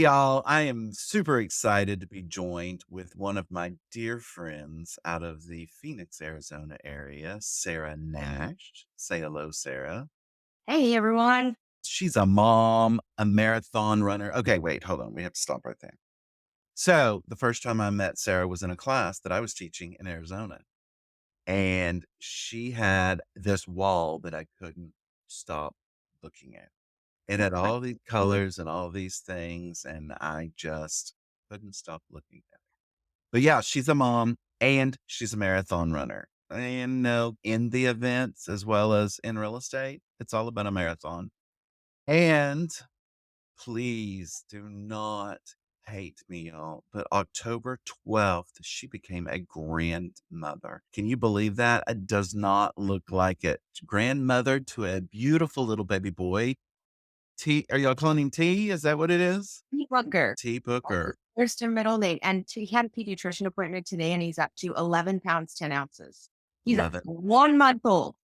Y'all, I am super excited to be joined with one of my dear friends out of the Phoenix, Arizona area, Sarah Nash. Say hello, Sarah. Hey everyone. She's a mom, a marathon runner. Okay, wait, hold on. We have to stop right there. So, the first time I met Sarah was in a class that I was teaching in Arizona, and she had this wall that I couldn't stop looking at. It had all these colors and all these things, and I just couldn't stop looking at it. But yeah, she's a mom and she's a marathon runner. And no, in the events as well as in real estate, it's all about a marathon. And please do not hate me, y'all. But October 12th, she became a grandmother. Can you believe that? It does not look like it. Grandmother to a beautiful little baby boy. T, are y'all calling him T? Is that what it is? Pete Rucker. T Booker. First and middle name. And he had a pediatrician appointment today and he's up to 11 pounds, 10 ounces. He's Love it. 1 month old.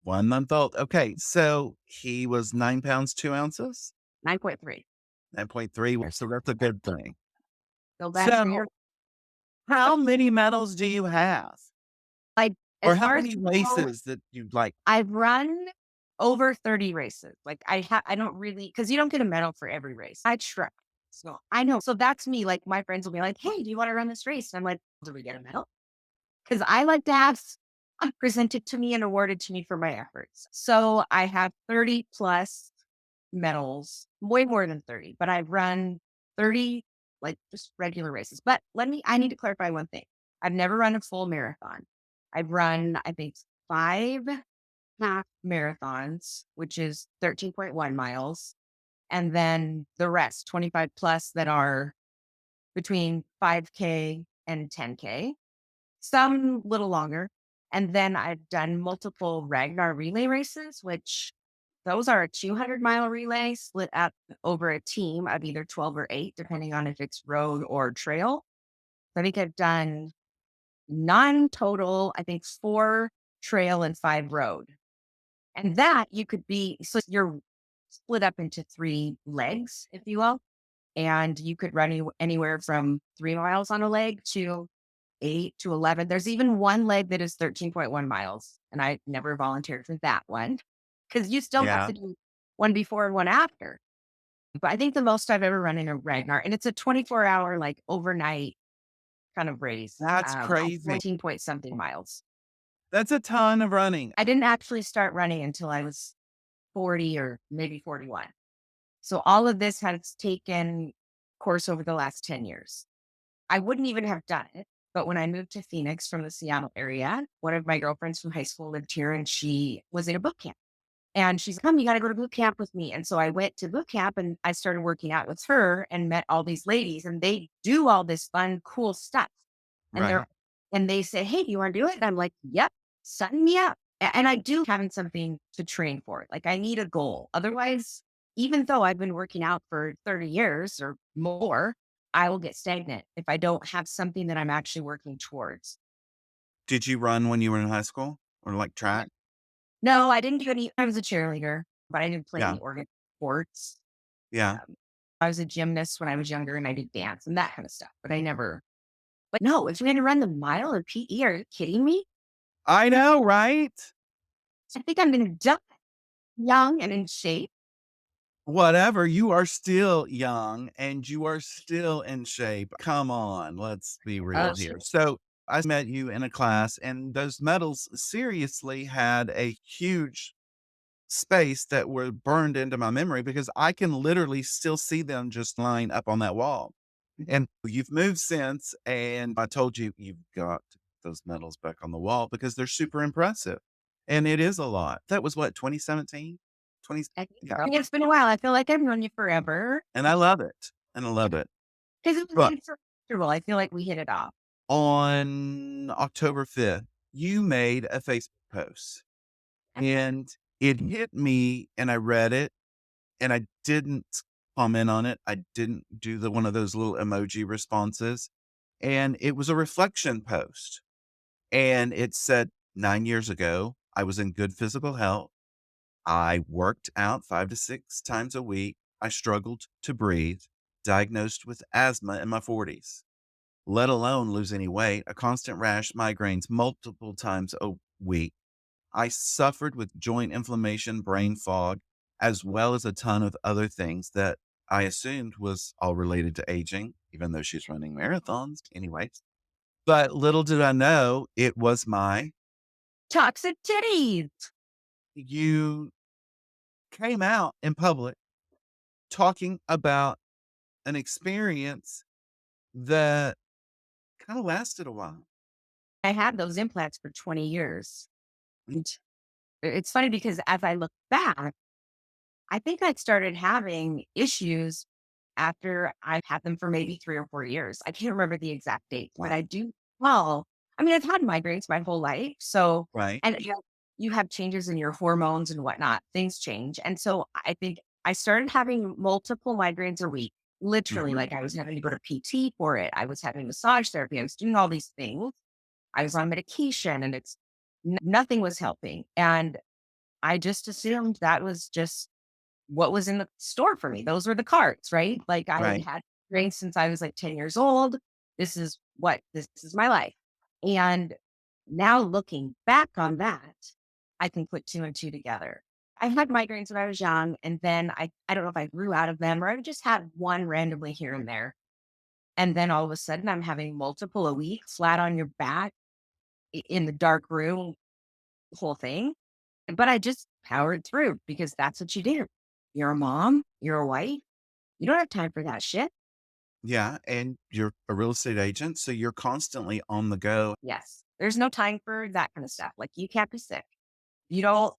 1 month old. Okay. So he was 9 pounds, 2 ounces, 9.3. 9.3. So that's a good thing. So that's for So your how many medals do you have? like Or as how far as many go, races that you like? I've run over 30 races. Like I don't really because you don't get a medal for every race. I try. So I know. So that's me. Like my friends will be like, hey, do you want to run this race? And I'm like, do we get a medal? Because I like to have presented to me and awarded to me for my efforts. So I have 30 plus medals, way more than 30, but I've run 30 like just regular races. But I need to clarify one thing. I've never run a full marathon. I've run, I think, five half marathons, which is 13.1 miles. And then the rest, 25 plus, that are between 5K and 10K, some little longer. And then I've done multiple Ragnar relay races, which those are a 200-mile relay split up over a team of either 12 or 8, depending on if it's road or trail. So I think I've done nine total, I think 4 trail and 5 road. And that you could be, so you're split up into 3 legs, if you will. And you could run anywhere from 3 miles on a leg to 8 to 11. There's even one leg that is 13.1 miles. And I never volunteered for that one because you still have Yeah. to do one before and one after. But I think the most I've ever run in a Ragnar, and it's a 24-hour, like overnight kind of race, That's crazy. 14 point something miles. That's a ton of running. I didn't actually start running until I was 40 or maybe 41. So all of this has taken course over the last 10 years. I wouldn't even have done it. But when I moved to Phoenix from the Seattle area, one of my girlfriends from high school lived here and she was in a boot camp. And she's come, you got to go to boot camp with me. And so I went to boot camp and I started working out with her and met all these ladies and they do all this fun, cool stuff. And Right. they say, hey, do you want to do it? And I'm like, yep, sign me up. And I do having something to train for. Like I need a goal. Otherwise, even though I've been working out for 30 years or more, I will get stagnant if I don't have something that I'm actually working towards. Did you run when you were in high school or like track? No, I didn't do any. I was a cheerleader, but I didn't play Yeah. any organ sports. Yeah. Um, I was a gymnast when I was younger and I did dance and that kind of stuff, but I never, but no, if we had to run the mile in PE, are you kidding me? I know, right? I think I'm going to die young and in shape. Whatever, you are still young and you are still in shape. Come on, let's be real here. Sure. So I met you in a class, and those medals seriously had a huge space that were burned into my memory because I can literally still see them just lying up on that wall. And you've moved since, and I told you you've got those medals back on the wall because they're super impressive. And it is a lot. That was what, 2017? 20, yeah. I mean, it's been a while. I feel like I've known you forever And I love it, and I love it. because it was But it's so comfortable. I feel like we hit it off. on October 5th, you made a Facebook post, and it hit me, and I read it, and I didn't comment on it. I didn't do the one of those little emoji responses, and it was a reflection post, and it said, "9 years ago, I was in good physical health. I worked out 5 to 6 times a week. I struggled to breathe. diagnosed with asthma in my 40s, let alone lose any weight, a constant rash, migraines multiple times a week. I suffered with joint inflammation, brain fog, as well as a ton of other things that I assumed was all related to aging, even though she's running marathons anyways. But little did I know it was my Toxic titties. you came out in public talking about an experience that kind of lasted a while. I had those implants for 20 years. And it's funny because as I look back, I think I started having issues after I had them for maybe 3 or 4 years. I can't remember the exact date, but Wow. I do well, I mean, I've had migraines my whole life. So, Right. and you have changes in your hormones and whatnot, things change. And so I think I started having multiple migraines a week. Literally, Hmm. like I was having to go to PT for it. I was having massage therapy. I was doing all these things. I was on medication and nothing was helping. And I just assumed that was just what was in the store for me. Those were the cards, right? Like I had Right. had drinks since I was like 10 years old. This is my life. And now looking back on that, I can put two and two together. I had migraines when I was young, and then I don't know if I grew out of them or I just had one randomly here and there. And then all of a sudden I'm having multiple a week, flat on your back in the dark room, whole thing. But I just powered through because that's what you do. You're a mom, you're a wife. You don't have time for that shit. Yeah. And you're a real estate agent. So you're constantly on the go. Yes. There's no time for that kind of stuff. Like you can't be sick. You don't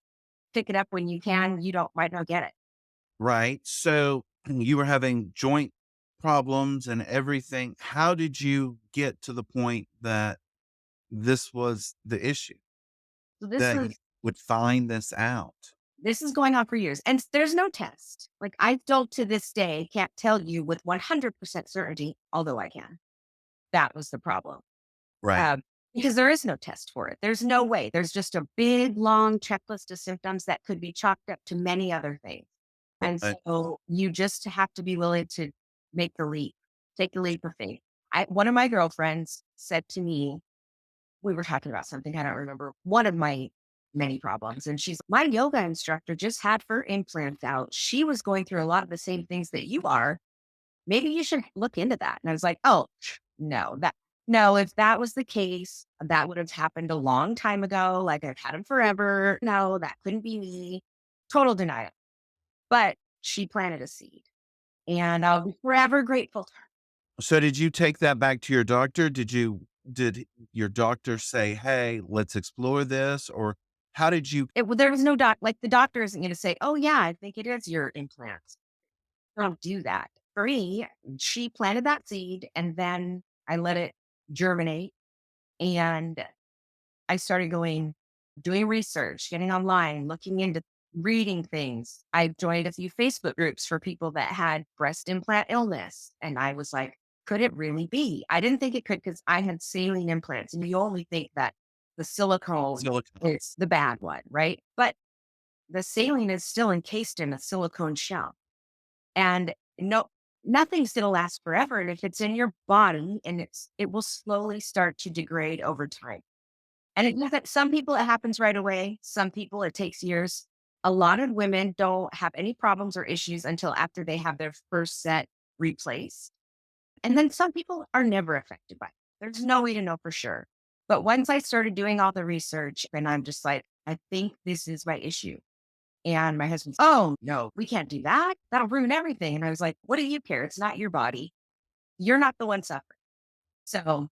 pick it up when you can, you don't might not get it. Right. So you were having joint problems and everything. How did you get to the point that this was the issue, So that you would find this out? this is going on for years. And there's no test. Like I still to this day can't tell you with 100% certainty, although I can. That was the problem. Right. Um, because there is no test for it. There's no way. There's just a big, long checklist of symptoms that could be chalked up to many other things. And Right. so you just have to be willing to make the leap, take the leap of faith. One of my girlfriends said to me, we were talking about something, I don't remember, one of my many problems. And she's, my yoga instructor just had her implants out. She was going through a lot of the same things that you are. Maybe you should look into that. And I was like, oh, no, no, if that was the case, that would have happened a long time ago. Like I've had them forever. No, that couldn't be me. Total denial. But she planted a seed and I'll be forever grateful to her. So did you take that back to your doctor? Did your doctor say, "Hey, let's explore this," or how did you? There was no like the doctor isn't going to say, oh, yeah, I think it is your implants. Don't do that. For me, she planted that seed and then I let it germinate. And I started doing research, getting online, looking into reading things. I joined a few Facebook groups for people that had breast implant illness. And I was like, could it really be? I didn't think it could because I had saline implants. And you only think that the silicone Silicone. is the bad one, right? But the saline is still encased in a silicone shell. And nothing's going to last forever. And if it's in your body and it will slowly start to degrade over time. And some people, it happens right away. Some people, it takes years. A lot of women don't have any problems or issues until after they have their first set replaced. And then some people are never affected by it. There's no way to know for sure. But once I started doing all the research, and I'm just like, I think this is my issue. And my husband's, oh, no, we can't do that. That'll ruin everything. And I was like, what do you care? It's not your body. You're not the one suffering. So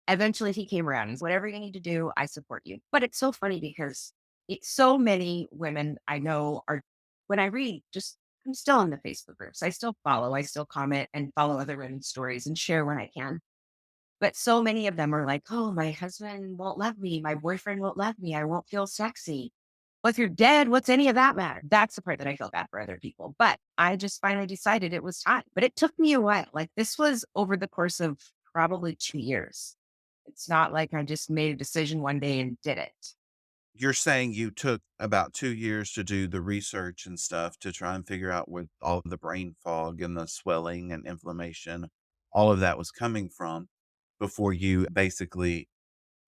eventually he came around and said, whatever you need to do, I support you. But it's so funny because it's so many women I know are, when I read, just, I'm still on the Facebook groups. I still follow, I still comment and follow other women's stories and share when I can. But so many of them are like, oh, my husband won't love me. My boyfriend won't love me. I won't feel sexy. Well, if you're dead, what's any of that matter? That's the part that I feel bad for other people. But I just finally decided it was time. But it took me a while. Like this was over the course of probably 2 years. It's not like I just made a decision one day and did it. you're saying you took about 2 years to do the research and stuff to try and figure out where all of the brain fog and the swelling and inflammation, all of that was coming from before you basically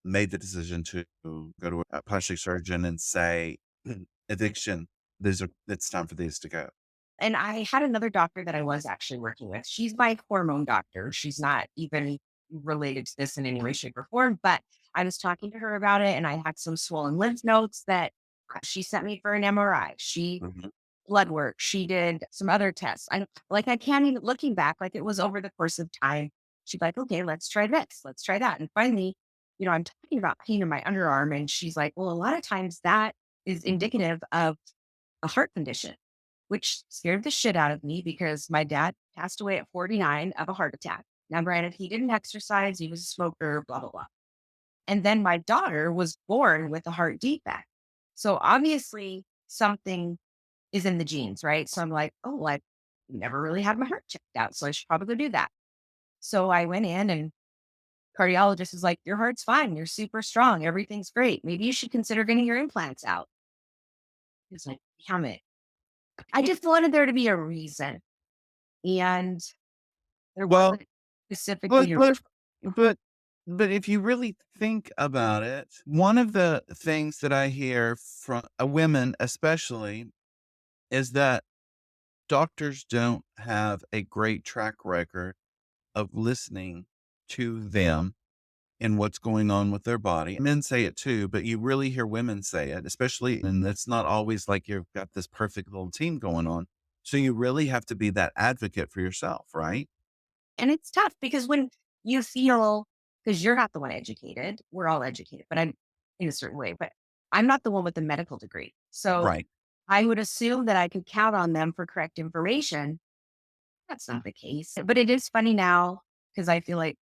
made the decision to go to a plastic surgeon and say, "Addiction, it's time for these to go." And I had another doctor that I was actually working with. She's my hormone doctor. She's not even related to this in any way, shape, or form. But I was talking to her about it, and I had some swollen lymph nodes that she sent me for an MRI. She Mhm. blood work. She did some other tests. I can't even looking back, like it was over the course of time. She's like, okay, let's try this, let's try that. And finally, I'm talking about pain in my underarm. And she's like, well, a lot of times that is indicative of a heart condition, which scared the shit out of me because my dad passed away at 49 of a heart attack. Now, granted, he didn't exercise, he was a smoker, blah, blah, blah. And then my daughter was born with a heart defect. So obviously something is in the genes, right? So I'm like, oh, I never really had my heart checked out. So I should probably go do that. So I went in and cardiologist is like, your heart's fine. You're super strong. Everything's great. Maybe you should consider getting your implants out. It's like, damn it. I just wanted there to be a reason. And there Well, wasn't specifically but a but but but if you really think about it, one of the things that I hear from women especially is that doctors don't have a great track record of listening to them and what's going on with their body. Men say it too, but you really hear women say it, especially, and it's not always like you've got this perfect little team going on. So you really have to be that advocate for yourself, right? and it's tough because when you feel because you're not the one educated, we're all educated, but I'm in a certain way, but I'm not the one with the medical degree. So Right. I would assume that I could count on them for correct information. That's not the case. But it is funny now because I feel like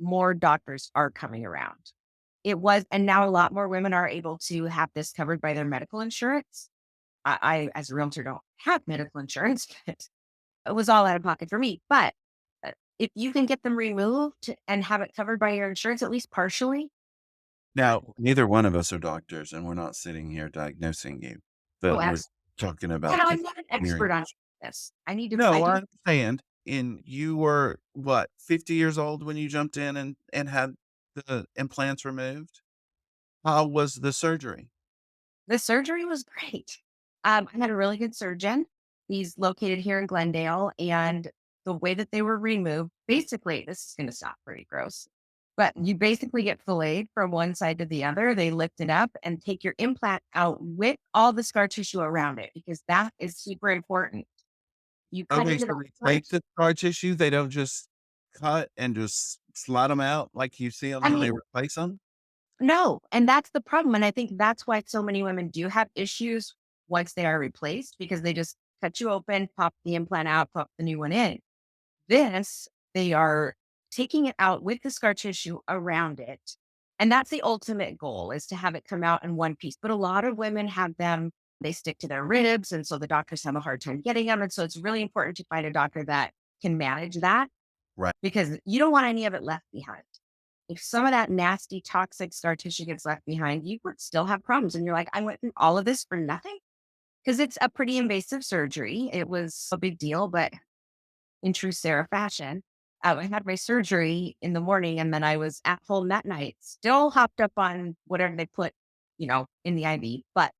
more doctors are coming around. It was, and now a lot more women are able to have this covered by their medical insurance. As a realtor, don't have medical insurance, but it was all out of pocket for me. But if you can get them removed and have it covered by your insurance, at least partially. Now, neither one of us are doctors, and we're not sitting here diagnosing you, Oh, but we're absolutely. talking And about I'm just not an hearing. expert on this. I No, do. I understand. And you were what, 50 years old when you jumped in and had the implants removed? How was the surgery? The surgery was great. I had a really good surgeon. He's located here in Glendale, and the way that they were removed, basically, this is going to sound pretty gross, but you basically get filleted from one side to the other. They lift it up and take your implant out with all the scar tissue around it because that is super important. You cut Okay, into so the they take flesh. the scar tissue, they don't just cut and just slide them out like you see them I when they mean, replace them. no, and that's the problem. And I think that's why so many women do have issues once they are replaced because they just cut you open, pop the implant out, pop the new one in. This, they are taking it out with the scar tissue around it. And that's the ultimate goal is to have it come out in one piece. But a lot of women have them, they stick to their ribs. And so the doctors have a hard time getting them. And so it's really important to find a doctor that can manage that Right. because you don't want any of it left behind. If some of that nasty toxic scar tissue gets left behind, you would still have problems. And you're like, I went through all of this for nothing because it's a pretty invasive surgery. It was a big deal, but in true Sarah fashion, I had my surgery in the morning and then I was at home that night, still hopped up on whatever they put, in the IV, but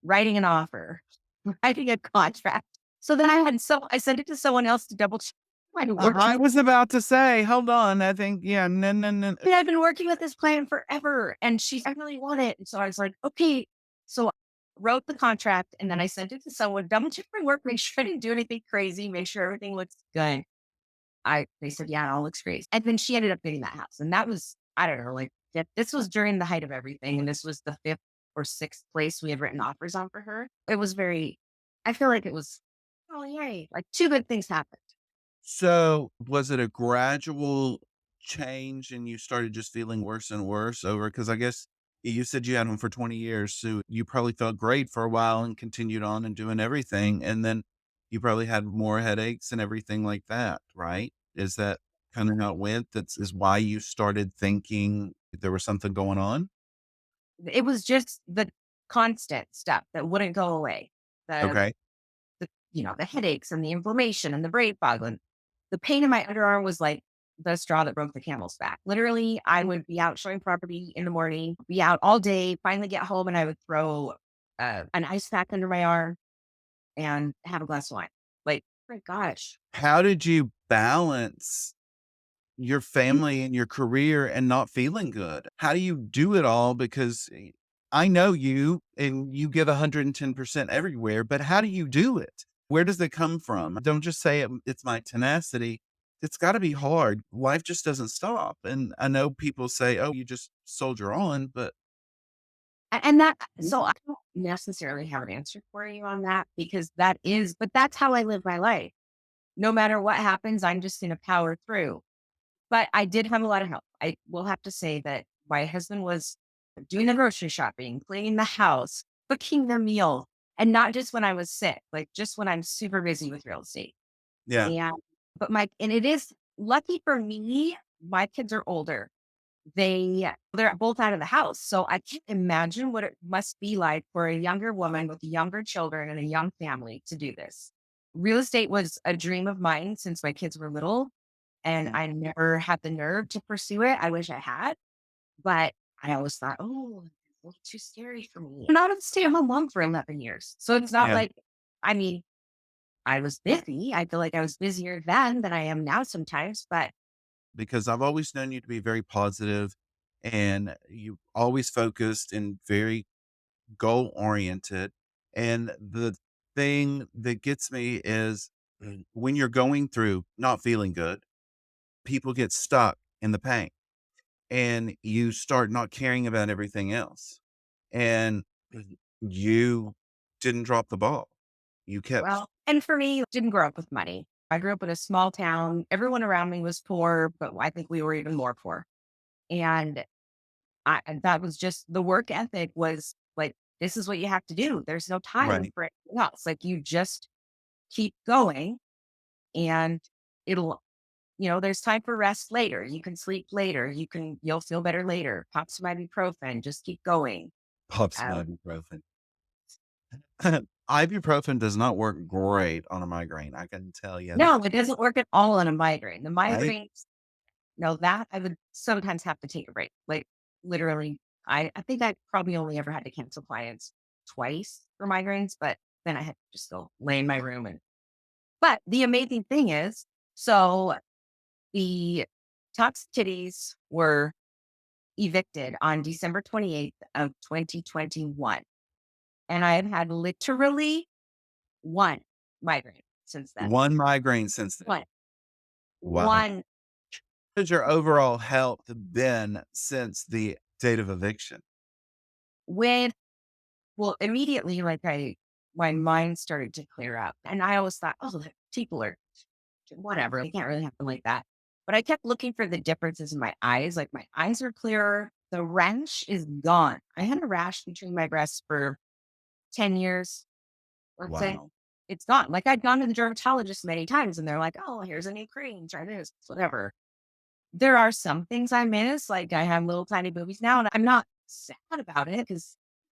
writing an offer, writing a contract. So then I sent it to someone else to double check my work. I was about to say, hold on. I think, yeah, no, no, no. I mean, I've been working with this client forever and I really want it. And so I was like, okay. So I wrote the contract and then I sent it to someone, double check my work, make sure I didn't do anything crazy, make sure everything looks good. They said, yeah, it all looks great. And then she ended up getting that house. And that was, I don't know, like this was during the height of everything. And this was the fifth or sixth place we had written offers on for her. It was very, I feel like it was, oh, yay. Like two good things happened. So, was it a gradual change and you started just feeling worse and worse over, because I guess you said you had them for 20 years, so you probably felt great for a while and continued on and doing everything, and then you probably had more headaches and everything like that, right? Is that kinda how it went? That's is why you started thinking there was something going on? It was just the constant stuff that wouldn't go away. The Okay. the headaches and the inflammation and the brain fog and the pain in my underarm was like the straw that broke the camel's back. Literally, I would be out showing property in the morning, be out all day, finally get home, and I would throw an ice pack under my arm and have a glass of wine. Like, oh my gosh. How did you balance your family and your career and not feeling good? How do you do it all? Because I know you and you give 110% everywhere, but how do you do it? Where does it come from? Don't just say it's my tenacity. It's got to be hard. Life just doesn't stop. And I know people say, oh, you just soldier on, but And that, so I don't necessarily have an answer for you on that because but that's how I live my life. No matter what happens, I'm just going to power through. But I did have a lot of help. I will have to say that my husband was doing the grocery shopping, cleaning the house, cooking the meal, and not just when I was sick, like just when I'm super busy with real estate. yeah, And and it is lucky for me, my kids are older. They're both out of the house. So I can't imagine what it must be like for a younger woman with younger children and a young family to do this. Real estate was a dream of mine since my kids were little, and mhm, I never had the nerve to pursue it. I wish I had, but I always thought, oh, it's a little too scary for me. I'm not a stay-at-home mom for 11 years. So it's not yeah, like, I mean, I was busy. I feel like I was busier then than I am now sometimes, but because I've always known you to be very positive and you always focused and very goal oriented. And the thing that gets me is when you're going through not feeling good, people get stuck in the pain and you start not caring about everything else. And you didn't drop the ball. You kept well, and for me, didn't grow up with money. I grew up in a small town. Everyone around me was poor, but I think we were even more poor. And and that was just the work ethic was like, this is what you have to do. There's no time right. for anything else. Like you just keep going and it'll, there's time for rest later. You can sleep later. You'll feel better later. Pop some ibuprofen. Just keep going. Pop some Uh, ibuprofen. Ibuprofen does not work great on a migraine. I can tell you that. no, it doesn't work at all on a migraine. The Right? migraines, no, that I would sometimes have to take a break. Like literally, I think I probably only ever had to cancel clients twice for migraines, but then I had to just go lay in my room. But the amazing thing is, so the Toxic Titties were evicted on December 28th of 2021. And I have had literally one migraine since then. One migraine since then. One. Wow. One Has your overall health been since the date of eviction? with well, immediately, like my mind started to clear up. And I always thought, oh, the people are whatever. They can't really happen like that. But I kept looking for the differences in my eyes. Like my eyes are clearer. The rash is gone. I had a rash between my breasts for 10 years, let's say. Wow. It's gone. Like I'd gone to the dermatologist many times and they're like, oh, here's a new cream, try this, whatever. There are some things I miss. Like I have little tiny boobies now and I'm not sad about it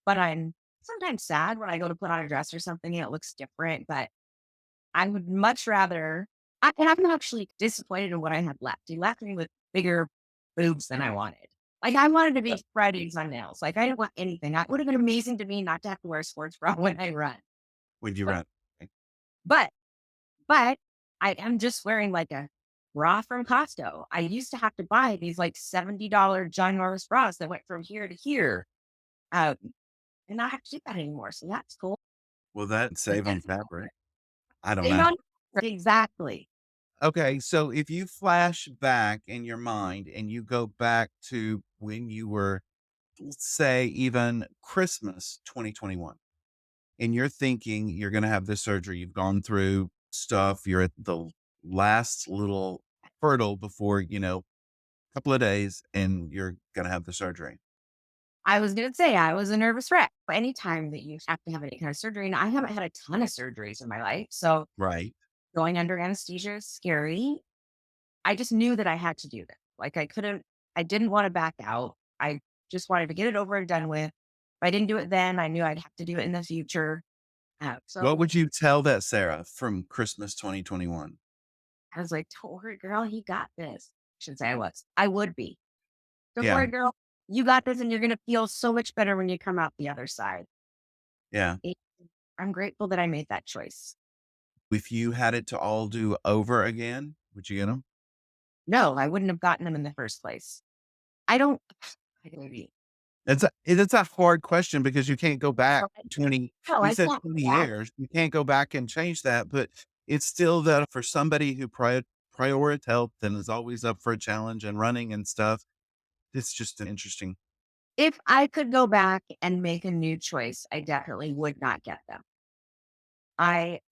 but I'm sometimes sad when I go to put on a dress or something and it looks different. But I would much rather, and I'm actually disappointed in what I had left. He left me with bigger boobs than I wanted. Like I wanted to be Fridays on nails. Like I didn't want anything. It would have been amazing to me not to have to wear a sports bra when I run. When you But run. but but I am just wearing like a bra from Costco. I used to have to buy these like $70 ginormous bras that went from here to here. Um, and I don't have to do that anymore. So that's cool. Will that save on fabric? I don't They know. don't exactly. Okay, so if you flash back in your mind and you go back to when you were, let's say, even Christmas 2021, and you're thinking you're going to have this surgery, you've gone through stuff, you're at the last little hurdle before, a couple of days, and you're going to have the surgery. I was gonna say I was a nervous wreck. Anytime that you have to have any kind of surgery, and I haven't had a ton of surgeries in my life, so Right. going under anesthesia is scary. I just knew that I had to do this. Like I didn't want to back out. I just wanted to get it over and done with. If I didn't do it then, I knew I'd have to do it in the future. What So would you tell that Sarah from Christmas 2021? I was like, don't worry, girl, you got this. I shouldn't say I was. I would be. Don't Yeah, worry, girl, you got this, and you're going to feel so much better when you come out the other side. yeah. And I'm grateful that I made that choice. If you had it to all do over again, would you get them? No, I wouldn't have gotten them in the first place. I don't, I don't maybe. It's a hard question because you can't go back 20 No, you I said can't. 20 years. You can't go back and change that, but it's still that for somebody who prioritize health and is always up for a challenge and running and stuff, it's just an interesting. If I could go back and make a new choice, I definitely would not get them.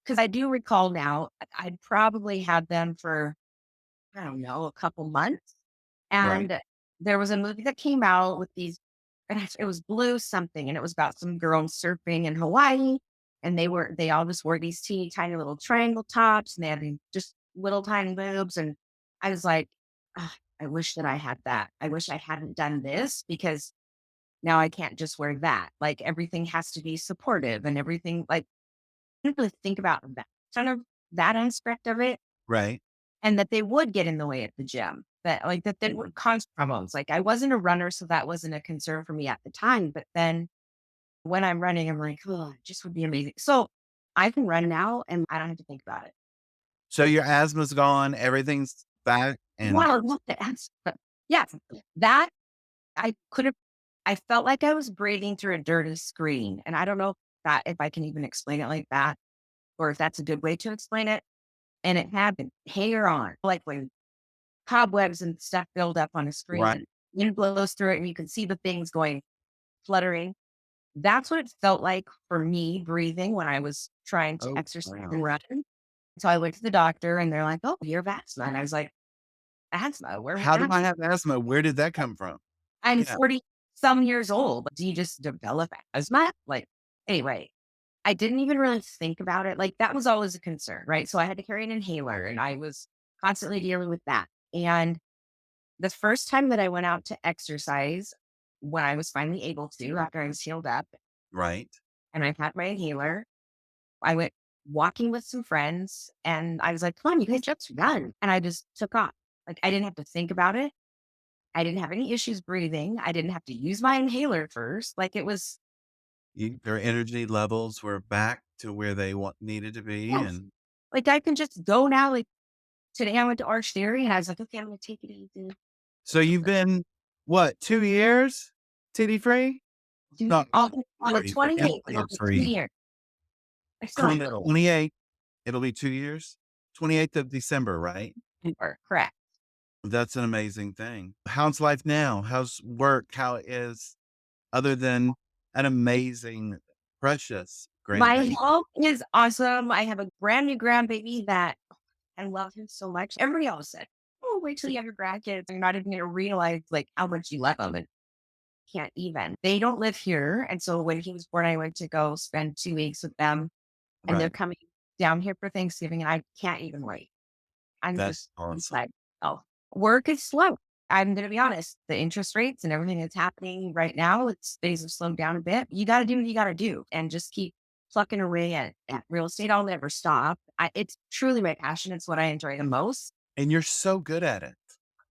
Because I do recall now, I'd probably had them for, I don't know, a couple months. Right, And there was a movie that came out with these, and it was Blue something, and it was about some girl surfing in Hawaii. And they all just wore these teeny tiny little triangle tops, and they had these just little tiny boobs. And I was like, "Ah, I wish that I had that. I wish I hadn't done this because now I can't just wear that. Like everything has to be supportive and everything like I didn't really think about that kind of that aspect of it right. and that they would get in the way at the gym. That like that would cause problems. Like I wasn't a runner, so that wasn't a concern for me at the time. But then when I'm running, I'm like, oh, it just would be amazing. So I can run now and I don't have to think about it. So your asthma's gone, everything's back, and Wow, look at that. But yeah, that I could have I felt like I was breathing through a dirty screen. And I don't know if I can even explain it like that, or if that's a good way to explain it. And it had the hair on, like when cobwebs and stuff build up on a screen right. and wind blows through it and you can see the things going fluttering. That's what it felt like for me breathing when I was trying to Oh, exercise and wow. run. So I went to the doctor and they're like, oh, you have asthma. And I was like, asthma? Where was How do that? I have asthma? Where did that come from? I'm Yeah, 40 some years old. Do you just develop asthma? Like, anyway, I didn't even really think about it. Like, that was always a concern, right? So I had to carry an inhaler and I was constantly dealing with that. And the first time that I went out to exercise, when I was finally able to, after I was healed up right. and I had my inhaler, I went walking with some friends and I was like, come on, you guys just run. And I just took off. Like, I didn't have to think about it. I didn't have any issues breathing. I didn't have to use my inhaler first. Like, it was, Their energy levels were back to where they needed to be, yes, and like I can just go now. Like, today I went to Arch Dairy and I was like, okay, I'm going to take it easy. so you've been, what, 2 years TD free? Not On the 3, but 28th, it'll be two 3. years. I still have a little 28, it'll be 2 years? 28th of December, right? more. Correct. That's an amazing thing. How's life now? How's work? How is other than an amazing, precious My grandbaby? health is awesome. I have a brand new grandbaby that I love him so much. Everybody else said, "Oh, wait till you have your grandkids. You're not even gonna realize like how much you love them." And can't even. They don't live here, and so when he was born, I went to go spend 2 weeks with them, and they're Right. coming down here for Thanksgiving, and I can't even wait. I'm That's just awesome. inside. Oh, work is slow. I'm gonna be honest. The interest rates and everything that's happening right now, it's things have slowed down a bit. You got to do what you got to do, and just keep plucking away at real estate. I'll never stop. It's truly my passion. It's what I enjoy the most. And you're so good at it,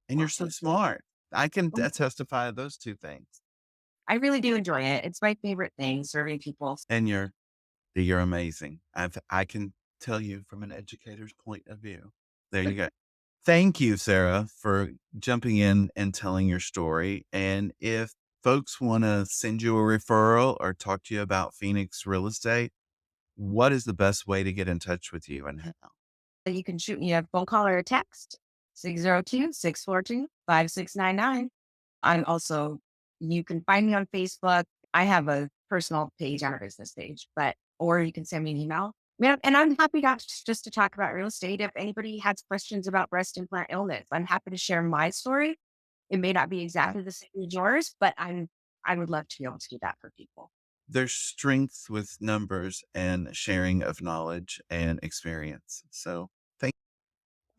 and you're Well, so thank you. smart. I can testify to those 2 things. I really do enjoy it. It's my favorite thing, serving people. And you're amazing. I can tell you from an educator's point of view. There you go. Thank you, Sarah, for jumping in and telling your story. And if folks want to send you a referral or talk to you about Phoenix real estate, what is the best way to get in touch with you and how? You can shoot me a phone call or a text, 602-642-5699. I'm also you can find me on Facebook. I have a personal page and a business page, but or you can send me an email. Yeah, and I'm happy just to talk about real estate. If anybody has questions about breast implant illness, I'm happy to share my story. It may not be exactly the same as yours, but I would love to be able to do that for people. There's strength with numbers and sharing of knowledge and experience. So thank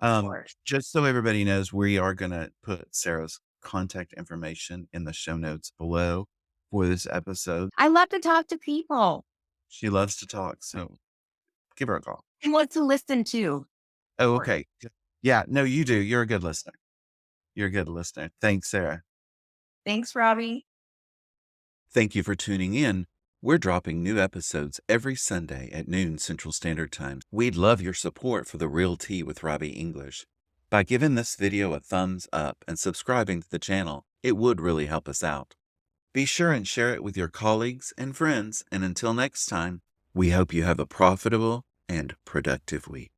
Of course. just so everybody knows, we are gonna put Sarah's contact information in the show notes below for this episode. I love to talk to people. She loves to talk, so give her a call. I want to listen to. Oh, okay. Yeah, no, you do. You're a good listener. You're a good listener. Thanks, Sarah. Thanks, Robbie. Thank you for tuning in. We're dropping new episodes every Sunday at noon Central Standard Time. We'd love your support for the Real Tea with Robbie English. By giving this video a thumbs up and subscribing to the channel, it would really help us out. Be sure and share it with your colleagues and friends, and until next time, we hope you have a profitable and productive week.